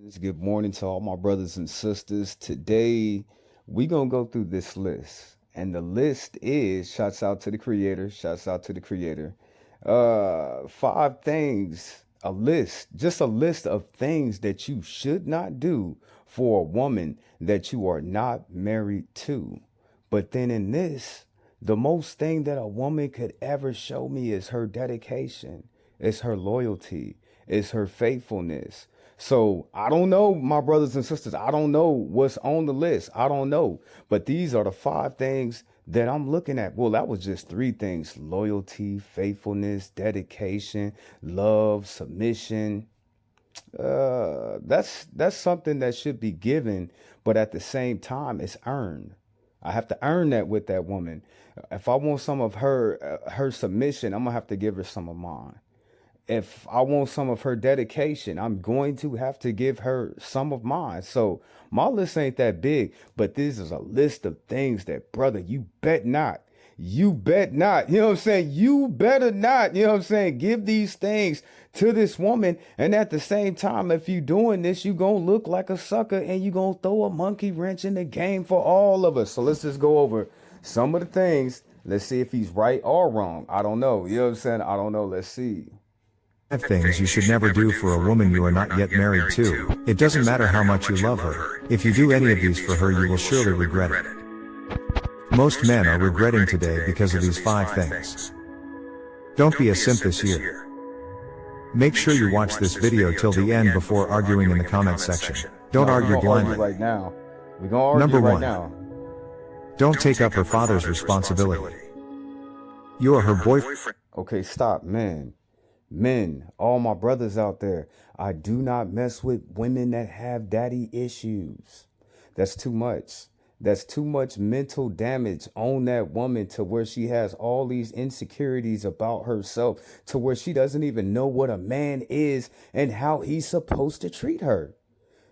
Good morning to all my brothers and sisters. Today, we going to go through this list. And the list is, shouts out to the creator, shouts out to the creator. Five things, a list, just a list of things that you should not do for a woman that you are not married to. But then in this, the most thing that a woman could ever show me is her dedication, is her loyalty, is her faithfulness. So I don't know, my brothers and sisters. I don't know what's on the list. I don't know. But these are the five things that I'm looking at. Well, that was just three things: loyalty, faithfulness, dedication, love, submission. That's something that should be given, but at the same time, it's earned. I have to earn that with that woman. If I want some of her submission, I'm gonna have to give her some of mine. If I want some of her dedication, I'm going to have to give her some of mine. So my list ain't that big, but this is a list of things that, brother, you bet not. You bet not. You know what I'm saying? You better not. You know what I'm saying? Give these things to this woman. And at the same time, if you doing this, you going to look like a sucker and you going to throw a monkey wrench in the game for all of us. So let's just go over some of the things. Let's see if he's right or wrong. I don't know. You know what I'm saying? I don't know. Let's see. Five things you should never do for a woman you are not yet married to. It doesn't matter how much you love her. If you do any of these for her, you will surely regret it. Most men are regretting today because of these five things. Don't be a simp this year. Make sure you watch this video till the end before arguing in the comment section. Don't argue blindly. Right now. We're gonna argue Number right one, now. don't take up her father's responsibility. You are her boyfriend. Okay, stop, man. Men, all my brothers out there, I do not mess with women that have daddy issues. That's too much. That's too much mental damage on that woman to where she has all these insecurities about herself, to where she doesn't even know what a man is and how he's supposed to treat her.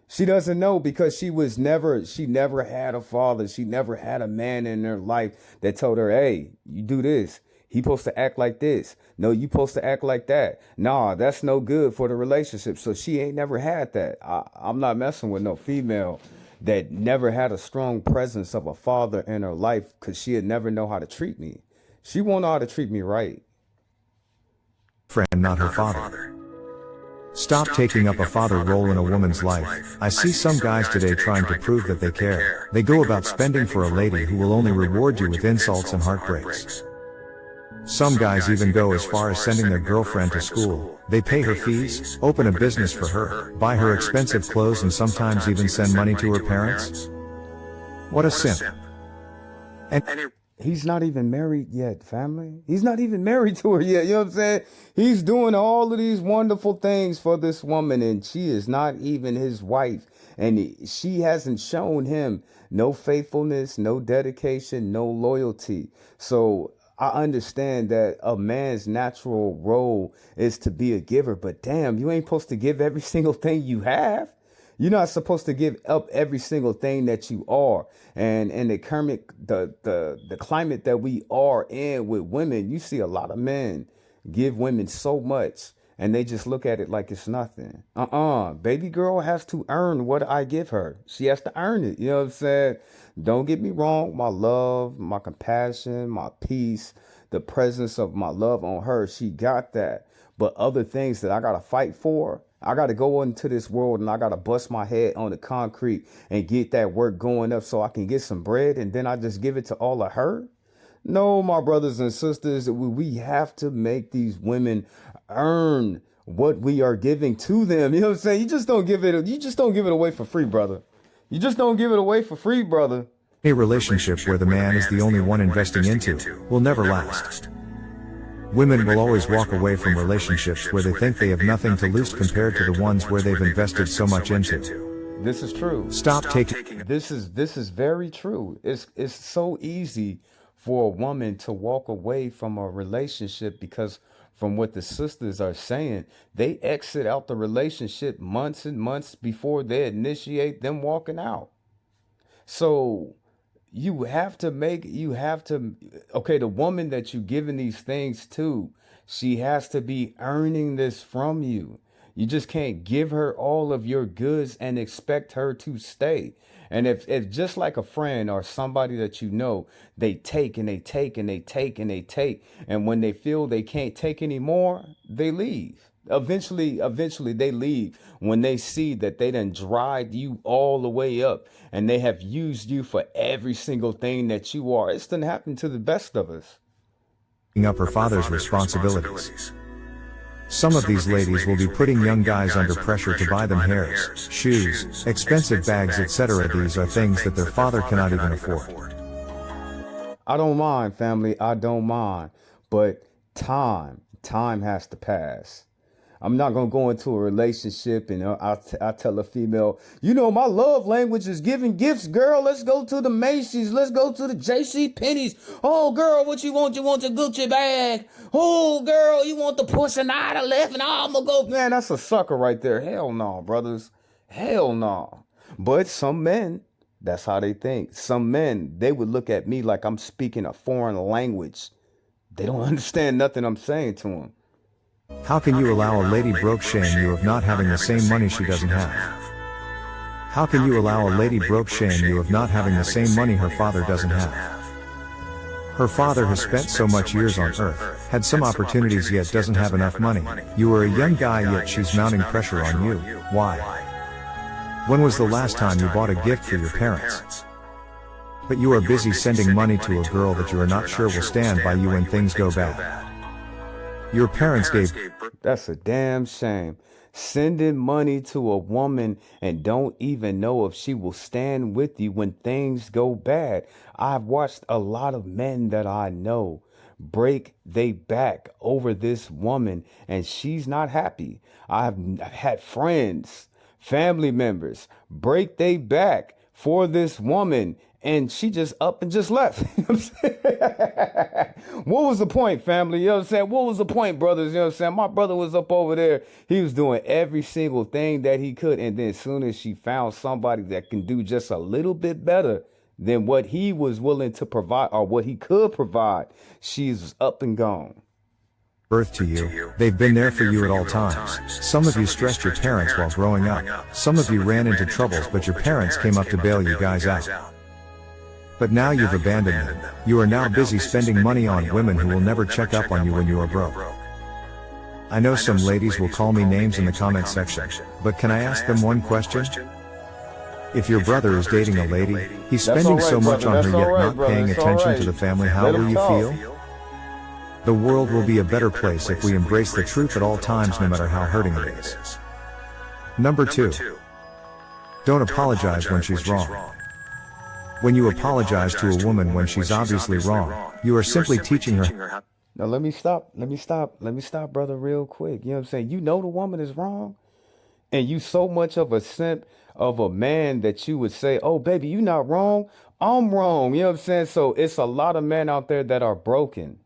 She doesn't know because she never had a father. She never had a man in her life that told her, hey, you do this. He supposed to act like this. No, you supposed to act like that. Nah, that's no good for the relationship. So she ain't never had that. I'm not messing with no female that never had a strong presence of a father in her life because she'd never know how to treat me. She won't know how to treat me right. Friend, not her father. Stop taking up a father role in a woman's life. I see some guys today trying to prove that they care. They go about spending for a lady who will only reward you with insults and heartbreaks. Some guys even go as far as sending their girlfriend to school. They pay her fees, open a business for her, buy her expensive clothes, and sometimes even send money to her parents. What a simp. And He's not even married yet, family. He's not even married to her yet. You know what I'm saying? He's doing all of these wonderful things for this woman, and she is not even his wife. And she hasn't shown him no faithfulness, no dedication, no loyalty. So I understand that a man's natural role is to be a giver, but damn, you ain't supposed to give every single thing you have. You're not supposed to give up every single thing that you are. And in the climate that we are in with women, you see a lot of men give women so much and they just look at it like it's nothing. Baby girl has to earn what I give her. She has to earn it. You know what I'm saying? Don't get me wrong. My love, my compassion, my peace, the presence of my love on her, she got that. But other things that I got to fight for, I got to go into this world and I got to bust my head on the concrete and get that work going up so I can get some bread and then I just give it to all of her. No, my brothers and sisters, we have to make these women earn what we are giving to them. You know what I'm saying? You just don't give it away for free, brother. You just don't give it away for free, brother. a relationship where the man is the only one investing into will never last. Women will always walk away from relationships where they think they have nothing to lose compared to the ones where they've invested so much into. This is true. Stop taking. This is very true. It's so easy for a woman to walk away from a relationship because from what the sisters are saying, they exit out the relationship months and months before they initiate them walking out. So okay, the woman that you giving these things to, she has to be earning this from you. You just can't give her all of your goods and expect her to stay. And if just like a friend or somebody that you know, they take and they take and they take and they take, and when they feel they can't take anymore, they leave. Eventually they leave when they see that they done dried you all the way up and they have used you for every single thing that you are. It's done happened to the best of us. Up her father's responsibilities. Some of these ladies will be putting young guys under pressure to buy them hairs, shoes, expensive bags, etc. These are things that their father cannot even afford. I don't mind, family. I don't mind. But time has to pass. I'm not going to go into a relationship and I tell a female, you know, my love language is giving gifts, girl. Let's go to the Macy's. Let's go to the J.C. Penney's. Oh, girl, what you want? You want the Gucci bag? Oh, girl, you want the Porsche 911? I'm going to go. Man, that's a sucker right there. Hell no, brothers. Hell no. But some men, that's how they think. Some men, they would look at me like I'm speaking a foreign language. They don't understand nothing I'm saying to them. How can you allow a lady broke shame you of not having the same money she doesn't have? How can you allow a lady broke shame you of not having the same money her father doesn't have? Her father has spent so much years on earth, had some opportunities yet doesn't have enough money. You are a young guy yet she's mounting pressure on you. Why? When was the last time you bought a gift for your parents? But you are busy sending money to a girl that you are not sure will stand by you when things go bad. Your parents gave. That's a damn shame. Sending money to a woman and don't even know if she will stand with you when things go bad. I've watched a lot of men that I know break they back over this woman and she's not happy. I've had friends, family members break they back for this woman and she just up and just left. You know what I'm saying? What was the point, family? You know what I'm saying? What was the point, brothers? You know what I'm saying? My brother was up over there. He was doing every single thing that he could. And then as soon as she found somebody that can do just a little bit better than what he was willing to provide or what he could provide, she's up and gone. Birth to you. They've been there for you at all times. Some of you stressed your parents while growing up. Some of you ran into troubles, but your parents came up to bail you guys out. But now you've abandoned them. You are now busy spending money on women who will never check up on you when you are broke. I know some ladies will call me names in the comment section, but can I ask them one question? If your brother is dating a lady, he's spending so much on her yet not paying attention to the family, how will you feel? The world will be a better place if we embrace the truth at all times, no matter how hurting it is. Number 2. Don't apologize when she's wrong. When you apologize to a woman when she's obviously wrong, you are simply teaching her. Now let me stop, brother, real quick. You know what I'm saying? You know the woman is wrong, and you so much of a simp of a man that you would say, oh, baby, you not wrong. I'm wrong. You know what I'm saying? So it's a lot of men out there that are broken.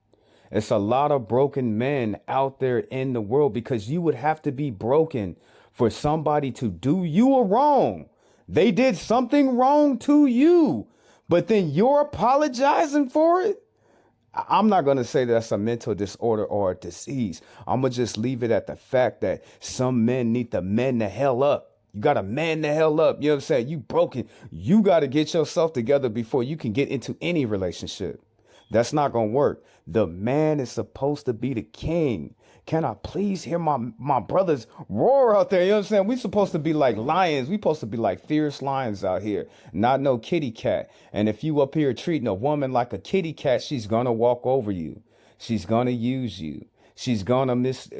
It's a lot of broken men out there in the world because you would have to be broken for somebody to do you a wrong. They did something wrong to you, but then you're apologizing for it. I'm not going to say that's a mental disorder or a disease. I'm going to just leave it at the fact that some men need to man the hell up. You got to man the hell up. You know what I'm saying? You broken. You got to get yourself together before you can get into any relationship. That's not going to work. The man is supposed to be the king. Can I please hear my brothers roar out there? You know what I'm saying? We supposed to be like lions. We supposed to be like fierce lions out here, not no kitty cat. And if you up here treating a woman like a kitty cat, she's going to walk over you. She's going to use you. She's going to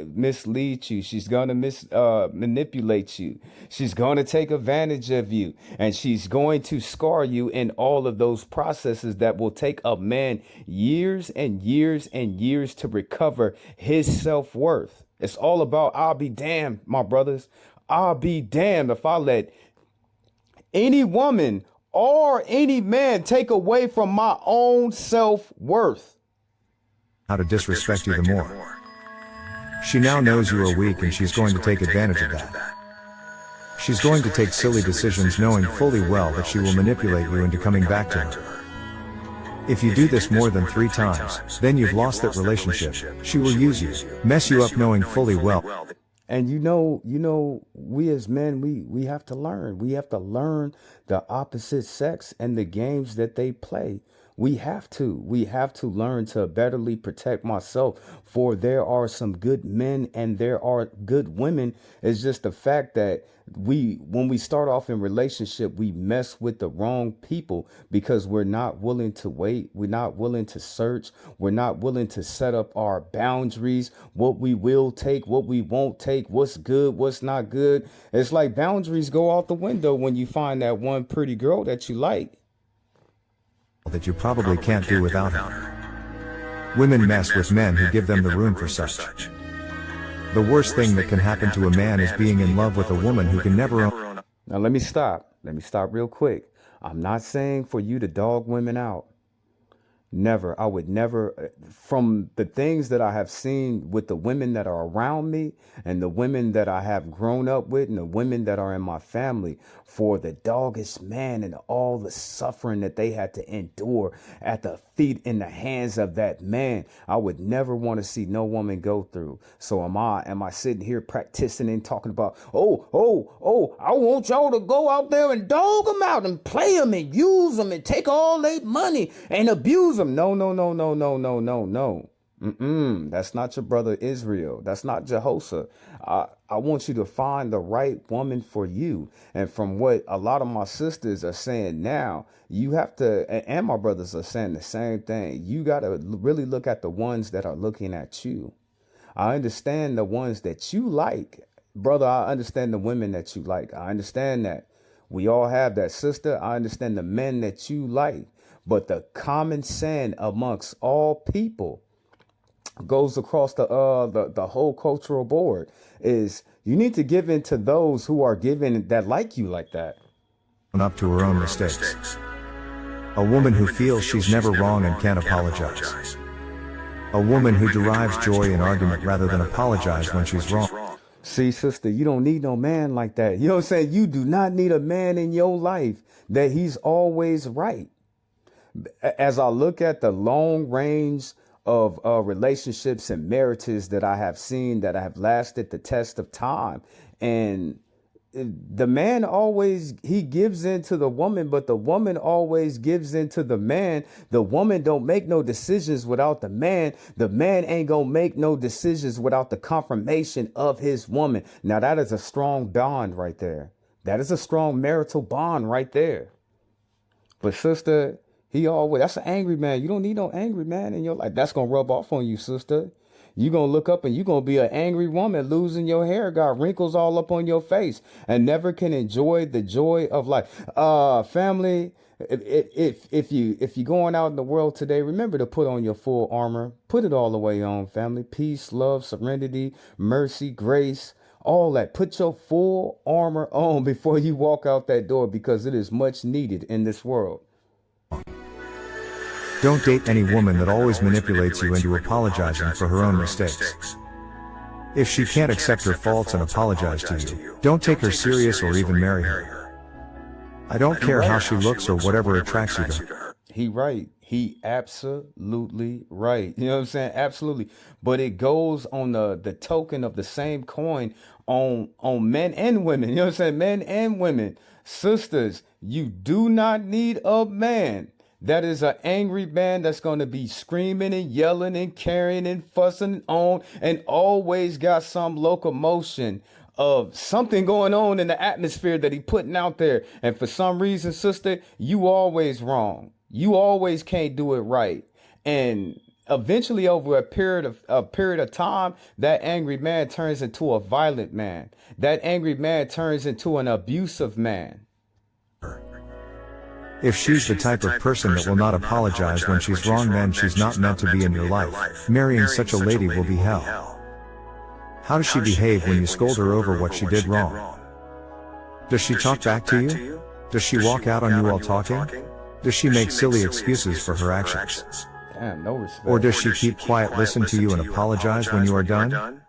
mislead you. She's going to manipulate you. She's going to take advantage of you. And she's going to scar you in all of those processes that will take a man years and years and years to recover his self-worth. It's all about, I'll be damned, my brothers. I'll be damned if I let any woman or any man take away from my own self-worth. How to disrespect you the more. She now knows you are weak and she's going to take advantage of that. She's going to take silly decisions knowing fully well that she will manipulate you into coming back to her. If you do this more than 3 times, then you've lost that relationship. She will use you, mess you up knowing fully well. And we as men, we have to learn. We have to learn the opposite sex and the games that they play. We have to. We have to learn to betterly protect myself. For there are some good men and there are good women. It's just the fact that when we start off in relationship, we mess with the wrong people because we're not willing to wait. We're not willing to search. We're not willing to set up our boundaries, what we will take, what we won't take, what's good, what's not good. It's like boundaries go out the window when you find that one pretty girl that you like. That you probably can't do without her. Women mess with men who give them the room for such. The worst thing that can happen to a man is being in love with a woman who can never own. Now let me stop. Let me stop real quick. I'm not saying for you to dog women out. Never. I would never. From the things that I have seen with the women that are around me and the women that I have grown up with and the women that are in my family, for the doggest man and all the suffering that they had to endure at the feet and the hands of that man, I would never want to see no woman go through. So am I sitting here practicing and talking about, I want y'all to go out there and dog them out and play them and use them and take all their money and abuse them. No. That's not your brother Israel. That's not Jehoshaphat. I want you to find the right woman for you. And from what a lot of my sisters are saying now, you have to, and my brothers are saying the same thing. You got to really look at the ones that are looking at you. I understand the ones that you like. Brother, I understand the women that you like. I understand that. We all have that, sister. I understand the men that you like. But the common saying amongst all people goes across the whole cultural board is you need to give in to those who are giving that like you like that. Up to her own mistakes. A woman who feels she's never wrong and can't apologize. A woman who derives joy in argument rather than apologize when she's wrong. See, sister, you don't need no man like that. You know what I'm saying? You do not need a man in your life that he's always right. As I look at the long range of relationships and marriages that I have seen that have lasted the test of time, and the man always, he gives in to the woman, but the woman always gives in to the man. The woman don't make no decisions without the man. The man ain't gonna make no decisions without the confirmation of his woman. Now that is a strong bond right there. That is a strong marital bond right there. But sister, that's an angry man. You don't need no angry man in your life. That's going to rub off on you, sister. You're going to look up and you're going to be an angry woman, losing your hair, got wrinkles all up on your face, and never can enjoy the joy of life. Family, if you're going out in the world today, remember to put on your full armor. Put it all the way on, family. Peace, love, serenity, mercy, grace, all that. Put your full armor on before you walk out that door, because it is much needed in this world. Don't date any woman that always manipulates you into apologizing for her own mistakes. If she can't accept her faults and apologize to you, don't take her serious or even marry her. I don't care how she looks or whatever attracts you to her. He right. He absolutely right. You know what I'm saying? Absolutely. But it goes on the token of the same coin on men and women. You know what I'm saying? Men and women. Sisters, you do not need a man that is an angry man that's going to be screaming and yelling and carrying and fussing on and always got some locomotion of something going on in the atmosphere that he putting out there. And for some reason, sister, you always wrong. You always can't do it right. And eventually, over a period of time, that angry man turns into a violent man. That angry man turns into an abusive man. If she's the type of person that will not apologize when she's wrong, then she's not meant to be in your life. Marrying such a lady will be hell. How does she behave when you scold her over what she did wrong? Does she talk back to you? Does she walk out on you while talking? Does she make silly excuses for her actions? Damn, no respect. Or does she keep quiet, listen to you, and apologize when you are done?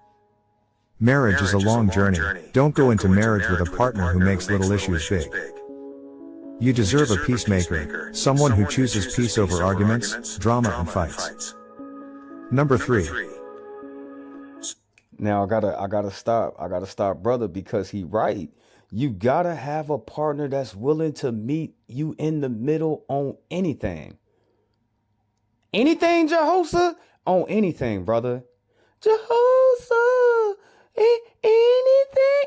Marriage is a long journey. Don't go into marriage with a partner who makes little issues big. You deserve a peacemaker, someone who chooses peace over arguments, drama, and fights. Number 3. Now I gotta stop, brother, because he right. You gotta have a partner that's willing to meet you in the middle on anything. Anything, Jehoshaphat? On anything, brother. Jehoshaphat,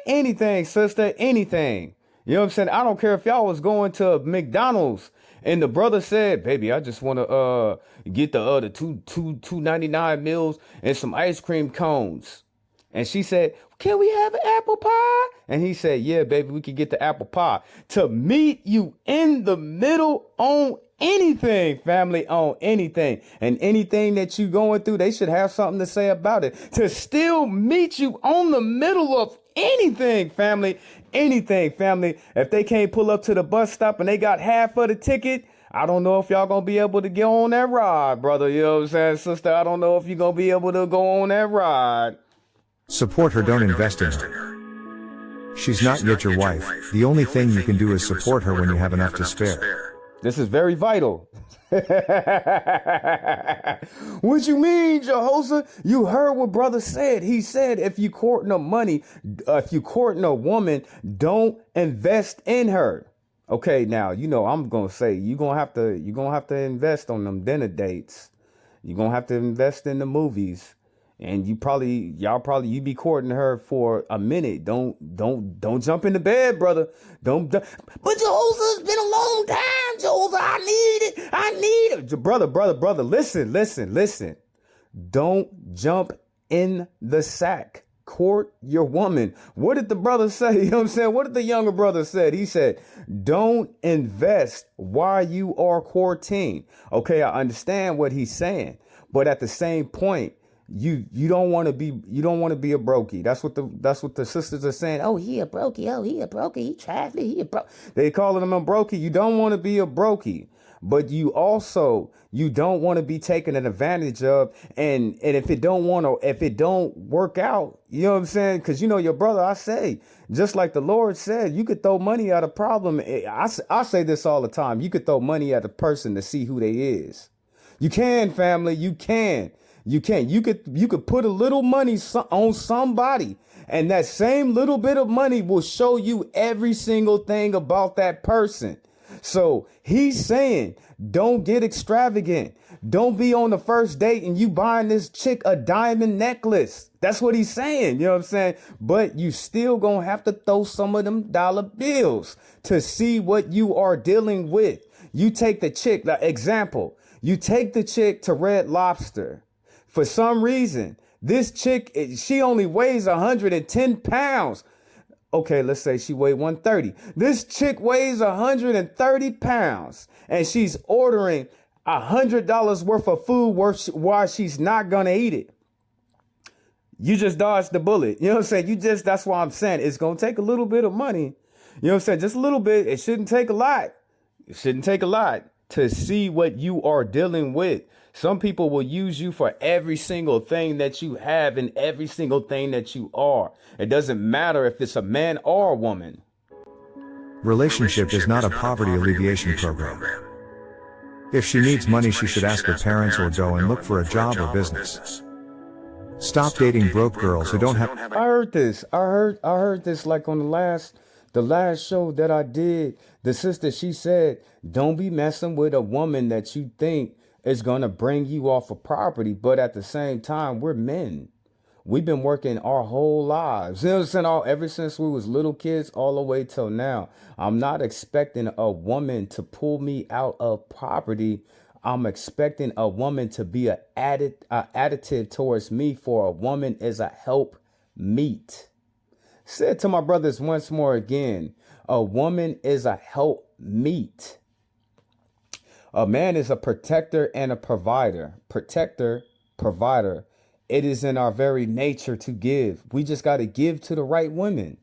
anything, sister, anything. You know what I'm saying? I don't care if y'all was going to McDonald's and the brother said, "Baby, I just want to get the $2.99 meals and some ice cream cones." And she said, "Can we have an apple pie?" And he said, "Yeah, baby, we can get the apple pie." To meet you in the middle on anything, family, on anything. And anything that you going through, they should have something to say about it. To still meet you on the middle of anything, family, anything, family. If they can't pull up to the bus stop and they got half of the ticket, I don't know if y'all gonna be able to get on that ride, brother. You know what I'm saying, sister? I don't know if you're gonna be able to go on that ride. Support her, don't invest in her. She's not yet your wife. The only thing you can do is support her when you have enough to spare. This is very vital. What you mean, Jehoshaphat? You heard what brother said. He said, if you courting a woman, don't invest in her. Okay, now, you know, I'm going to say, you're going to have to invest on them dinner dates. You're going to have to invest in the movies. And you be courting her for a minute. Don't jump into bed, brother. But Jehoshaphat, it's been a long time, Jehoshaphat. I need it. Brother. Listen. Don't jump in the sack. Court your woman. What did the brother say? You know what I'm saying? What did the younger brother say? He said, don't invest while you are courting. Okay, I understand what he's saying. But at the same point, you don't want to be a brokey. That's what the sisters are saying. Oh, he a brokey. He trifling. He a broke. They calling him a brokey. You don't want to be a brokey, but you don't want to be taken advantage of. And if it don't work out, you know what I'm saying? Because you know your brother. I say, just like the Lord said, you could throw money at a problem. I say this all the time. You could throw money at a person to see who they is. You can, family. You can. You could put a little money on somebody, and that same little bit of money will show you every single thing about that person. So he's saying, don't get extravagant. Don't be on the first date and you buying this chick a diamond necklace. That's what he's saying. You know what I'm saying? But you still gonna have to throw some of them dollar bills to see what you are dealing with. You take the chick, example, you take the chick to Red Lobster. For some reason, this chick, she only weighs 110 pounds. Okay, let's say she weighed 130. This chick weighs 130 pounds and she's ordering $100 worth of food while she's not going to eat it. You just dodged the bullet. You know what I'm saying? That's why I'm saying it's going to take a little bit of money. You know what I'm saying? Just a little bit. It shouldn't take a lot. It shouldn't take a lot to see what you are dealing with. Some people will use you for every single thing that you have and every single thing that you are. It doesn't matter if it's a man or a woman. Relationship is not a poverty alleviation program. If she needs money, she should ask her parents or go and look for a job or business. Stop dating broke girls who don't have. I heard this. I heard this like on the last show that I did. The sister, she said, don't be messing with a woman that you think is going to bring you off of property. But at the same time, we're men. We've been working our whole lives. You know what I'm saying? Ever since we was little kids all the way till now. I'm not expecting a woman to pull me out of property. I'm expecting a woman to be an additive towards me, for a woman is a help meet. Say it to my brothers once more again. A woman is a help meet. A man is a protector and a provider. Protector, provider. It is in our very nature to give. We just got to give to the right women.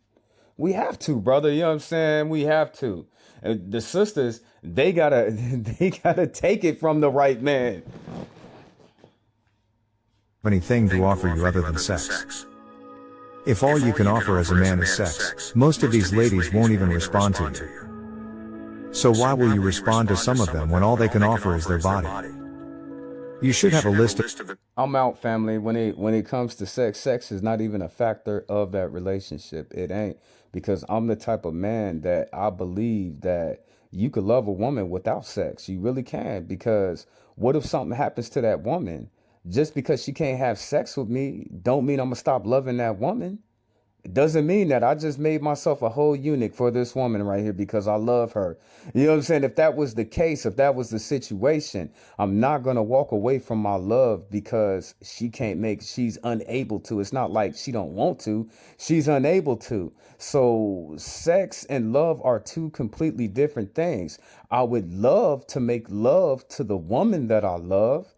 We have to, brother. You know what I'm saying? We have to. The sisters, they gotta take it from the right man. Anything to offer you other than sex. If all you can offer as a man is sex, most of these ladies won't even respond to you. So why will you respond to some of them when all they can offer is their body? You should have a list of I'm out, family. When it comes to sex, sex is not even a factor of that relationship. It ain't, because I'm the type of man that I believe that you could love a woman without sex. You really can, because what if something happens to that woman? Just because she can't have sex with me, don't mean I'm gonna stop loving that woman. It doesn't mean that I just made myself a whole eunuch for this woman right here because I love her. You know what I'm saying? If that was the case, if that was the situation, I'm not going to walk away from my love because she's unable to. It's not like she don't want to. She's unable to. So sex and love are two completely different things. I would love to make love to the woman that I love,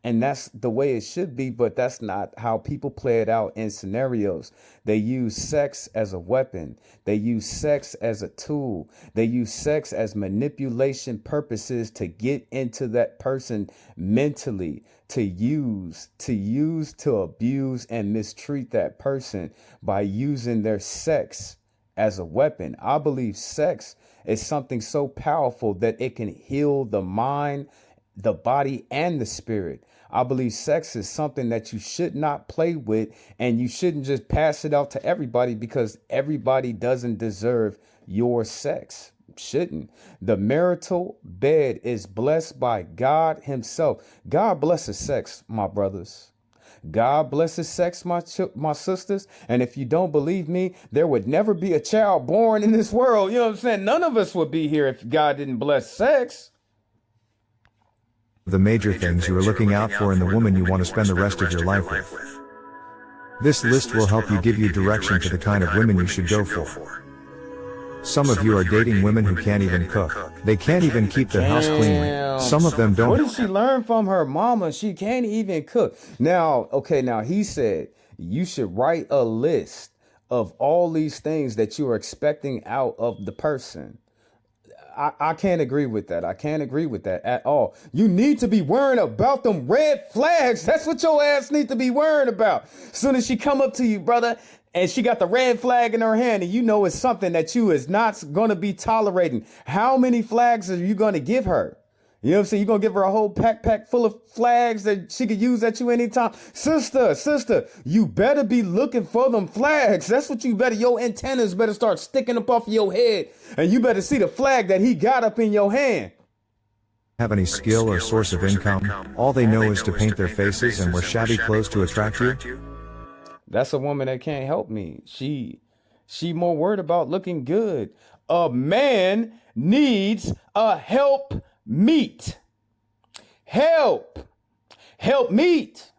and that's the way it should be, but that's not how people play it out in scenarios. They use sex as a weapon. They use sex as a tool. They use sex as manipulation purposes to get into that person mentally, to abuse and mistreat that person by using their sex as a weapon. I believe sex is something so powerful that it can heal the mind, the body, and the spirit. I believe sex is something that you should not play with, and you shouldn't just pass it out to everybody because everybody doesn't deserve your sex. Shouldn't. The marital bed is blessed by God himself. God blesses sex, my brothers. God blesses sex, my sisters. And if you don't believe me, there would never be a child born in this world. You know what I'm saying? None of us would be here if God didn't bless sex. the major things you are looking out for in the woman you want to spend the rest of your life with. This list will help you give you direction to the kind of women you should go for. Some of you are dating women who can't even cook. They can't even keep their house clean. Some of them don't. What did she learn from her mama? She can't even cook. Now he said you should write a list of all these things that you are expecting out of the person. I can't agree with that. I can't agree with that at all. You need to be worrying about them red flags. That's what your ass need to be worrying about. Soon as she come up to you, brother, and she got the red flag in her hand, and you know it's something that you is not going to be tolerating. How many flags are you going to give her? You know what I'm saying? You're going to give her a whole backpack full of flags that she could use at you anytime. Sister, you better be looking for them flags. That's what you better, your antennas better start sticking up off your head. And you better see the flag that he got up in your hand. Have any skill or source of income. All they know is to paint their faces and wear shabby clothes to attract you. That's a woman that can't help me. She more worried about looking good. A man needs a help meet. Help meet.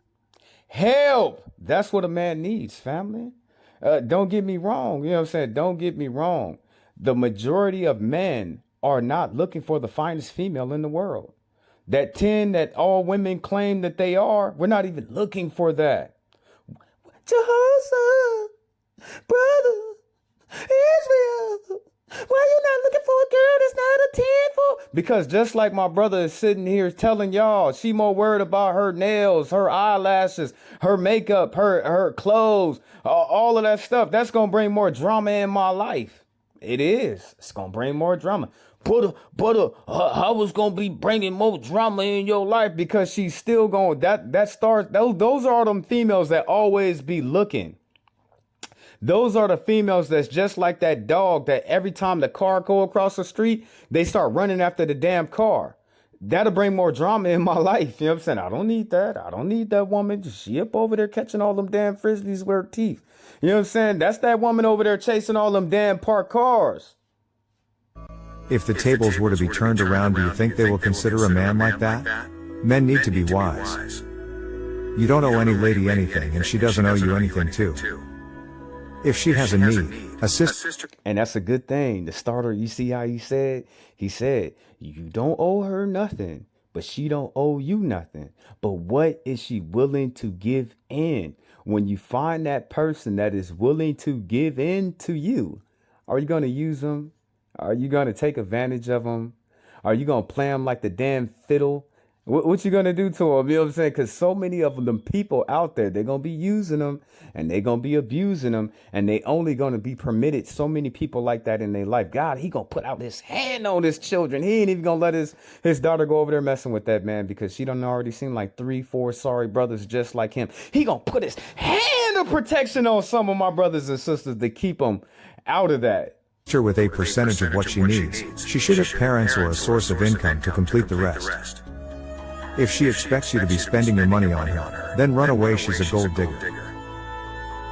Help. That's what a man needs, family. Don't get me wrong. You know what I'm saying? Don't get me wrong. The majority of men are not looking for the finest female in the world. That 10 that all women claim that they are, we're not even looking for that. Jehoshaphat, brother, Israel, why you not looking for a girl that's not a 10 for? Because just like my brother is sitting here telling y'all, she more worried about her nails, her eyelashes, her makeup, her clothes, all of that stuff. That's going to bring more drama in my life. It is. It's going to bring more drama. But I was going to be bringing more drama in your life because she's still going, that starts, those are them females that always be looking. Those are the females that's just like that dog that every time the car go across the street, they start running after the damn car. That'll bring more drama in my life. You know what I'm saying? I don't need that. I don't need that woman. She up over there catching all them damn frisbees with her teeth. You know what I'm saying? That's that woman over there chasing all them damn parked cars. If the tables were to be turned around, do you think they will consider a man like that? Men need to be wise. You don't owe any lady anything, and she doesn't owe you anything too. If she has a need, assist. And that's a good thing. The starter, you see how he said, you don't owe her nothing, but she don't owe you nothing. But what is she willing to give in? When you find that person that is willing to give in to you, are you going to use them? Are you going to take advantage of them? Are you going to play them like the damn fiddle What you gonna do to them? You know what I'm saying? Because so many of them people out there, they're gonna be using them and they're gonna be abusing them, and they only gonna be permitted so many people like that in their life. God, he gonna put out his hand on his children. He ain't even gonna let his daughter go over there messing with that man because she done already seen like 3, 4 sorry brothers just like him. He gonna put his hand of protection on some of my brothers and sisters to keep them out of that. Her with a percentage of what she needs. She should have parents or a source of income to complete the rest. If she expects you to be spending your money on her, then run away, she's a gold digger.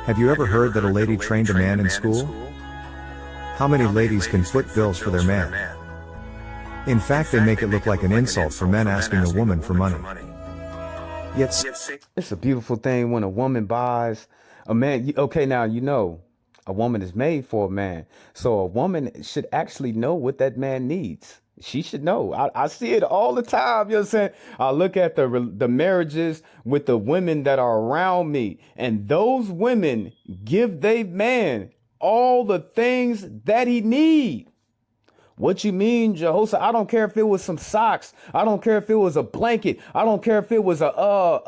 Have you ever heard that a lady trained a man in school? How many ladies can foot bills for their man? In fact, they make it look like an insult for men asking a woman for money. Yet, It's a beautiful thing when a woman buys a man. Okay, now you know a woman is made for a man. So a woman should actually know what that man needs. She should know. I see it all the time. You know what I'm saying? I look at the marriages with the women that are around me, and those women give their man all the things that he need. What you mean, Jehoshaphat? I don't care if it was some socks. I don't care if it was a blanket. I don't care if it was a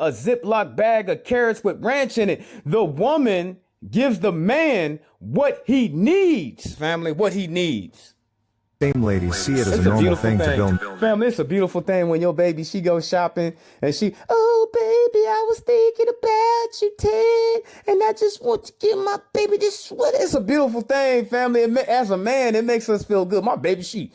Ziploc bag of carrots with ranch in it. The woman gives the man what he needs, family, what he needs. same ladies see it as a normal thing to build. Family, it's a beautiful thing when your baby, she goes shopping and oh, baby, I was thinking about you, Ted, and I just want to give my baby this sweater. It's a beautiful thing, family. As a man, it makes us feel good. My baby, she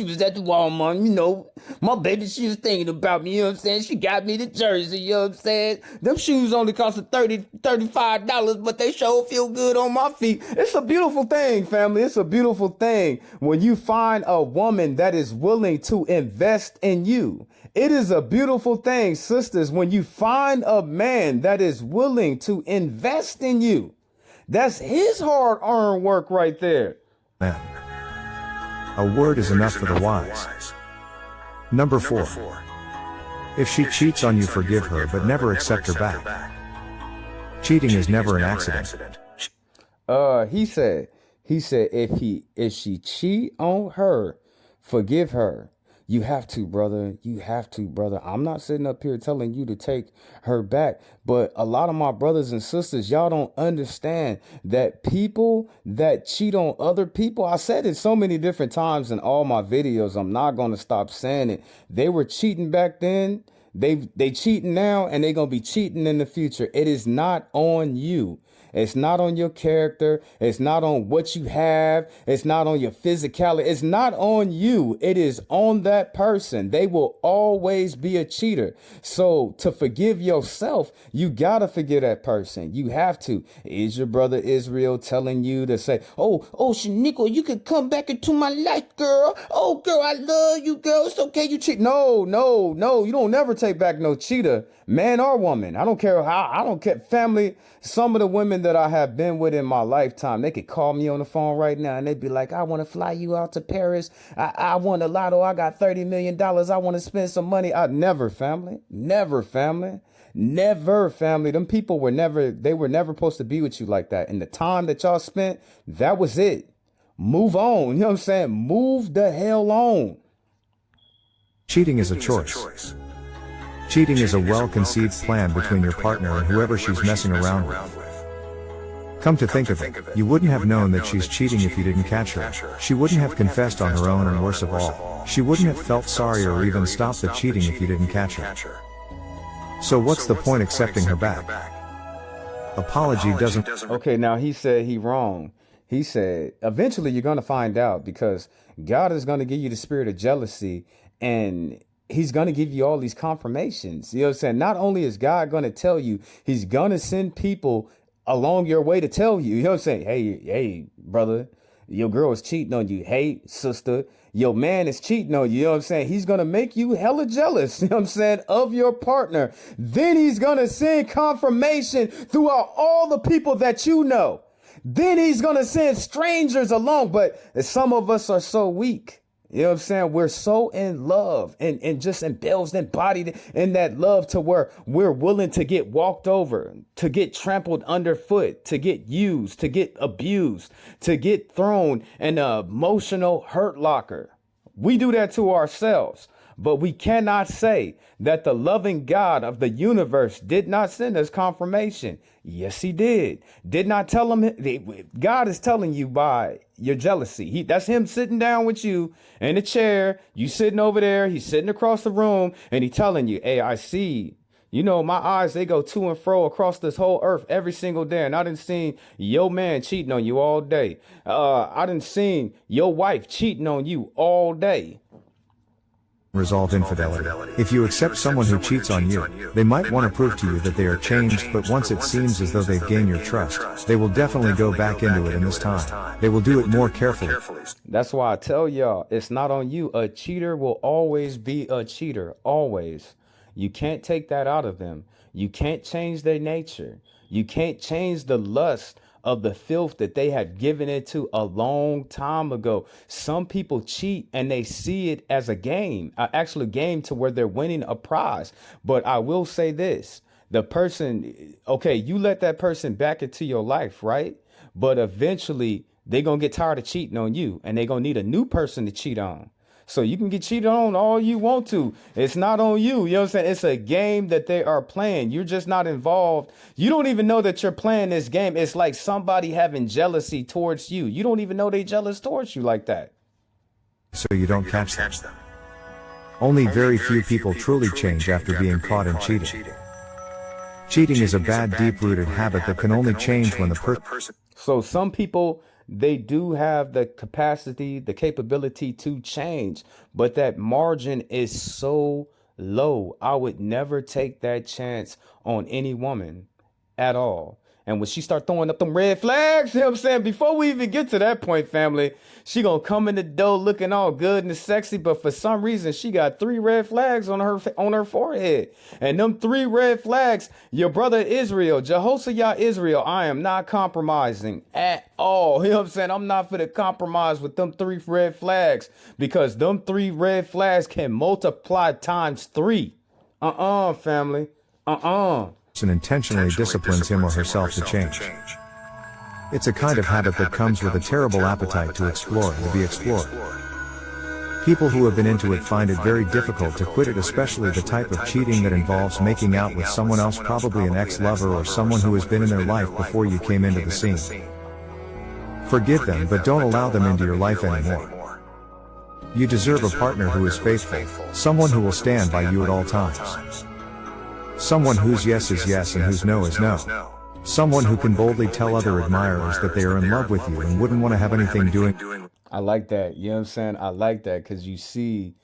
was at the Walmart, you know. My baby, she was thinking about me, you know what I'm saying? She got me the jersey, you know what I'm saying? Them shoes only cost $35, but they sure feel good on my feet. It's a beautiful thing, family. It's a beautiful thing when you find a woman that is willing to invest in you. It is a beautiful thing, sisters, when you find a man that is willing to invest in you. That's his hard-earned work right there. Man. A word is enough for the wise. Number 4. If she cheats on you, forgive her, but never accept her back. Cheating is never an accident. He said if she cheat on her, forgive her. You have to, brother. You have to, brother. I'm not sitting up here telling you to take her back, but a lot of my brothers and sisters, y'all don't understand that people that cheat on other people, I said it so many different times in all my videos, I'm not going to stop saying it. They were cheating back then. They cheating now, and they going to be cheating in the future. It is not on you. It's not on your character. It's not on what you have. It's not on your physicality. It's not on you. It is on that person. They will always be a cheater. So to forgive yourself, you got to forgive that person. You have to. Is your brother Israel telling you to say, oh, Shaniqua, you can come back into my life, girl. Oh, girl, I love you, girl. It's okay. You cheat. No. You don't never take back no cheater, man or woman. I don't care how. I don't care. Family, some of the women that I have been with in my lifetime, they could call me on the phone right now and they'd be like, I want to fly you out to Paris. I won a lotto. I got $30 million. I want to spend some money. Never, family. Them people were never supposed to be with you like that. And the time that y'all spent, that was it. Move on. You know what I'm saying? Move the hell on. Cheating is a choice. Cheating is a well-conceived plan between your partner and whoever she's messing around with. Come to think of it, you wouldn't have known that she's cheating if you didn't catch her. She wouldn't have confessed on her own, and worst of all, she wouldn't have felt sorry or even stopped the cheating if you didn't catch her. So what's the point accepting her back? Apology doesn't... Okay, now he said he wrong. He said, eventually you're going to find out, because God is going to give you the spirit of jealousy, and he's going to give you all these confirmations. You know what I'm saying? Not only is God going to tell you, he's going to send people along your way to tell you. You know what I'm saying? Hey, brother, your girl is cheating on you. Hey, sister, your man is cheating on you. You know what I'm saying? He's going to make you hella jealous, you know what I'm saying, of your partner. Then he's going to send confirmation throughout all the people that you know. Then he's going to send strangers along. But some of us are so weak. You know what I'm saying? We're so in love and just indulged and embodied in that love to where we're willing to get walked over, to get trampled underfoot, to get used, to get abused, to get thrown in an emotional hurt locker. We do that to ourselves. But we cannot say that the loving God of the universe did not send us confirmation. Yes, he did. Did not tell him. God is telling you by your jealousy. That's him sitting down with you in a chair. You sitting over there. He's sitting across the room and he telling you, hey, I see. You know, my eyes, they go to and fro across this whole earth every single day. And I done seen your man cheating on you all day. I done seen your wife cheating on you all day. Resolve infidelity. If you accept someone who cheats on you, they might want to prove to you that they are changed, but once it seems as though they've gained your trust, they will definitely go back into it, and this time, they will do it more carefully. That's why I tell y'all, it's not on you. A cheater will always be a cheater, always. You can't take that out of them. You can't change their nature. You can't change the lust of the filth that they had given into a long time ago. Some people cheat and they see it as a game, actually a game to where they're winning a prize. But I will say this, the person, okay, you let that person back into your life, right? But eventually they're going to get tired of cheating on you and they're going to need a new person to cheat on. So you can get cheated on all you want to. It's not on you. You know what I'm saying? It's a game that they are playing. You're just not involved. You don't even know that you're playing this game. It's like somebody having jealousy towards you. You don't even know they jealous towards you like that. So you don't catch them. Only very few people truly change after being caught in cheating. Cheating is a bad, deep-rooted habit that can only change when the person... So some people, they do have the capacity, the capability to change, but that margin is so low. I would never take that chance on any woman at all. And when she start throwing up them red flags, you know what I'm saying? Before we even get to that point, family, she gonna come in the door looking all good and sexy, but for some reason she got 3 red flags on her forehead. And them 3 red flags, your brother Israel, Jehoshaphat Israel, I am not compromising at all. You know what I'm saying? I'm not for to compromise with them 3 red flags, because them 3 red flags can multiply times 3. Family. And intentionally disciplines him or herself to change. It's a kind of habit that comes with a terrible appetite to explore and to be explored. People who have been into it find it very difficult to quit it, especially the type of cheating that involves making out with someone else, probably an ex-lover or someone who has been in their life before you came into the scene. Forgive them, but don't allow them into your life anymore. You deserve a partner who is faithful, someone who will stand by you at all times. Someone whose yes is yes and whose no is no. Someone who can boldly tell other admirers that they are in love with you and wouldn't want to have anything doing. I like that. You know what I'm saying? I like that because you see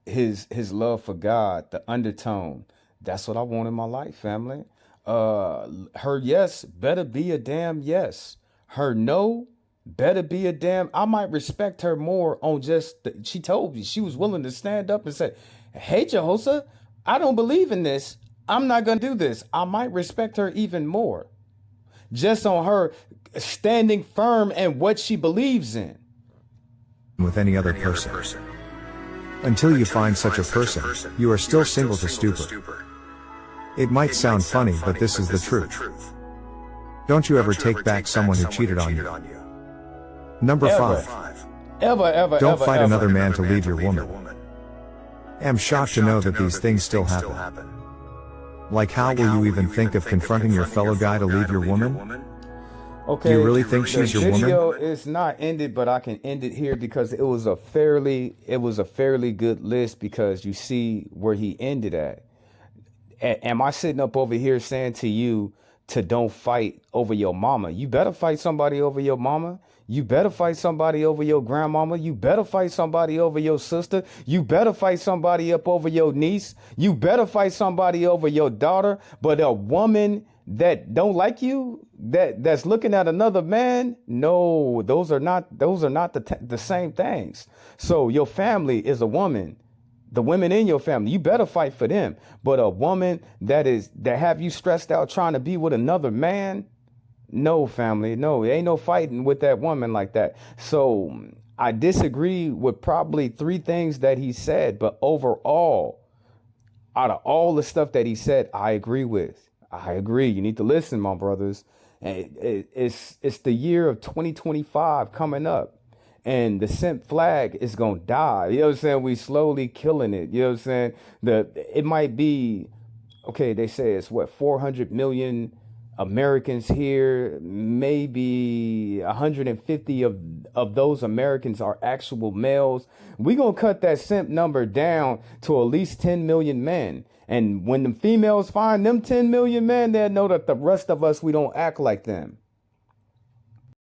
his love for God, the undertone. That's what I want in my life, family. Her yes better be a damn yes. Her no better be a damn. I might respect her more on just, she told me she was willing to stand up and say, hey, Jehoshaphat, I don't believe in this. I'm not going to do this. I might respect her even more just on her standing firm in what she believes in. With any other person. Until you find such a person, you are still single to stupor. It might sound funny, but this is the truth. Don't you ever take back someone who cheated on you. Number 5. Don't fight another man to leave your woman. I'm shocked to know that these things still happen. Like, how will you even think of confronting your fellow guy to leave your woman? Okay, do you really think she's your woman? The video is not ended, but I can end it here because it was a fairly good list, because you see where he ended at. Am I sitting up over here saying to you to don't fight over your mama? You better fight somebody over your mama. You better fight somebody over your grandmama. You better fight somebody over your sister. You better fight somebody up over your niece. You better fight somebody over your daughter. But a woman that don't like you, that's looking at another man, no, those are not the same things. So your family is a woman. The women in your family, you better fight for them. But a woman that have you stressed out trying to be with another man, no, family, no, ain't no fighting with that woman like that. So I disagree with probably 3 things that he said, but overall, out of all the stuff that he said, I agree with. I agree. You need to listen, my brothers. It's the year of 2025 coming up. and the simp flag is gonna die. You know what I'm saying? We slowly killing it. You know what I'm saying? It might be okay. They say it's what 400 million Americans here. Maybe 150 of those Americans are actual males. We gonna cut that simp number down to at least 10 million men. And when the females find them 10 million men, they'll know that the rest of us, we don't act like them.